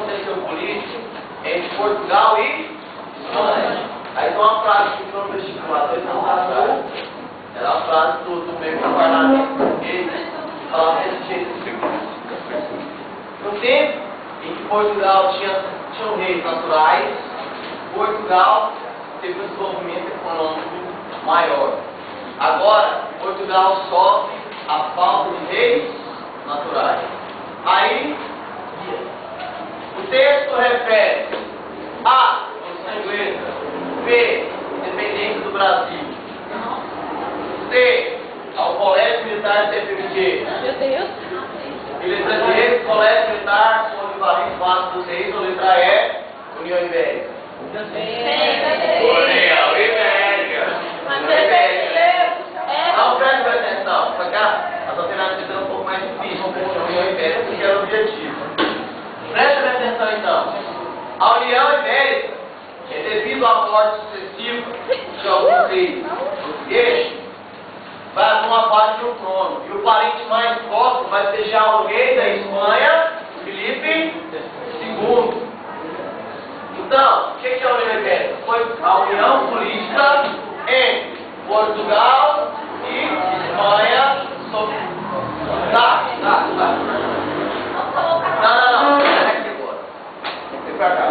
aconteceu político entre Portugal e Espanha. Aí tem uma frase que foi no vestibular, 2 anos atrás. Era uma frase do membro do parlamento português, falava desse jeito. No tempo em que Portugal tinha reis naturais, Portugal teve um desenvolvimento econômico maior. Agora, Portugal sofre a falta de reis naturais. Aí, o texto refere a Revolução Inglesa, B, independência do Brasil, C, ao Colégio Militar do CFMG. Meu Deus. E letra D, Colégio Militar, polivalente básico do 6, ou letra E, União Ibérica. União Ibérica. Não, preste atenção, pra cá, as alternativas são um pouco mais difíceis, União Ibérica, porque era o objetivo. Preste atenção então. A União Ibérica é devido à morte sucessiva de alguns reis portugueses, vai haver uma parte do trono. E o parente mais próximo vai ser já o rei da Espanha, Filipe II. Então, o que é a União Ibérica? Foi a união política entre Portugal e Espanha. Tá. Não. Sai aqui agora. Vem pra cá.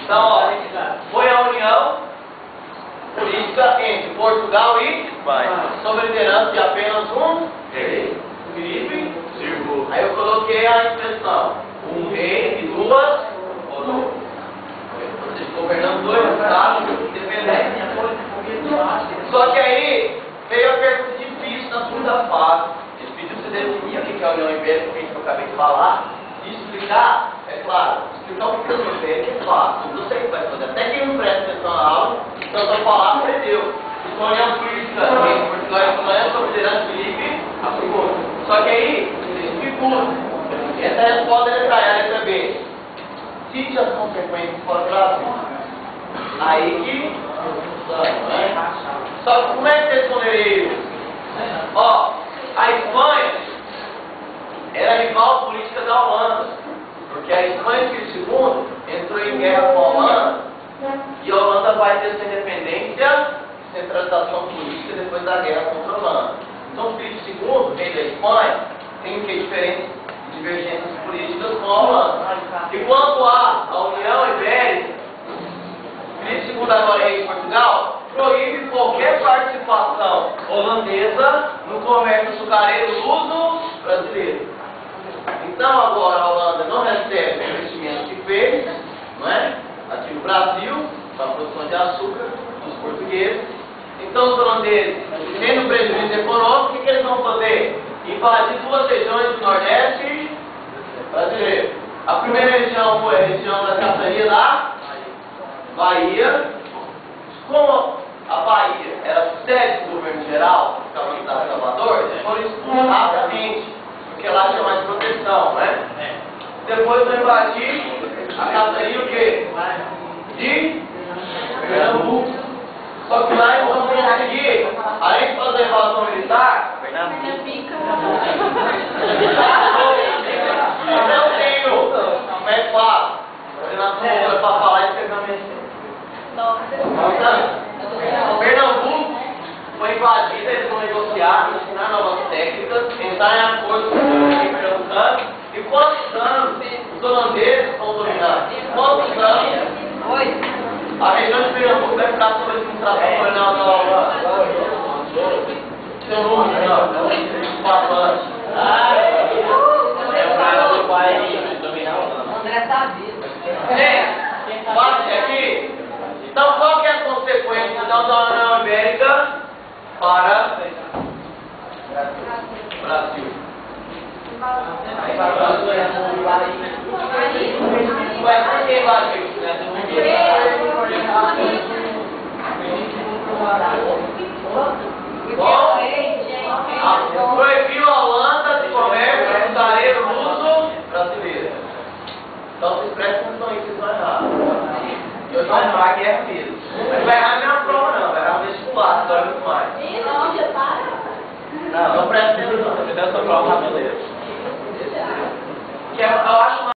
Então, ó, foi a união política entre Portugal e Espanha, sob a liderança de apenas um rei, Filipe II. Aí eu coloquei a expressão, um rei e 2 coroas. Vocês governando 2 estados independentes. Só que aí veio a pergunta difícil na segunda fase. Eles pediram você definir o que é a União Ibérica, que eu acabei de falar, e explicar, é claro, explicar o que é a União Ibérica é fácil, não sei o que vai fazer. Até quem não presta atenção na aula, então vai falar, aprendeu. Então, a União Política entre Portugal e Espanha, sob liderança de Filipe II. Só que aí, eles dificultam. Essa resposta é letra A, a letra B. Cite as consequências para o Brasil. Aí que né? Só que como é que responderiam? Ó, a Espanha era rival política da Holanda, porque a Espanha, Filipe II, entrou em guerra com a Holanda, e a Holanda vai ter sua independência e centralização política depois da guerra contra a Holanda. Então, Filipe II, rei da Espanha, tem que diferentes divergências políticas com a Holanda. E quanto à União Ibérica, Filipe II, agora rei de Portugal, proíbe qualquer participação holandesa no comércio açucareiro luso brasileiro. Então, agora a Holanda não recebe o investimento que fez, não é? Aqui no Brasil, para a produção de açúcar dos portugueses. Então, os holandeses, tendo prejuízo econômico, o que eles vão fazer? Invadir 2 regiões do Nordeste brasileiro. A primeira região foi a região da capitania da Bahia. Como a Bahia era sede do governo geral, que ficava no estado de Salvador, eles foram expulsos rapidamente, porque lá tinha mais proteção, né? Depois vão invadir a capitania o quê? De Pernambuco. Só que lá eles vão conseguir, além de fazer a invasão militar, não tenho, como é que fala? Coordenação para falar e escrever uma mensagem. Pernambuco foi invadida, eles vão negociar, ensinar novas técnicas, entrar em acordo com os pernambucanos. E quantos anos os holandeses vão dominar? Quantos anos? A região de Pernambuco vai ficar sob a administração colonial da Holanda. Seu número, não. 4 anos. É o cara do pai dominar a Holanda. André sabia. Bate aqui. Então, qual que é a consequência da União Ibérica para o Brasil? Proibiu a Holanda de comércio açucareiro luso brasileiro. Então vocês prestem atenção aí, vocês estão errados. Mas não, aqui é mesmo. Não vai errar minha prova não, vai errar o vestibular, dói muito mais. Não, já para. Não presta atenção.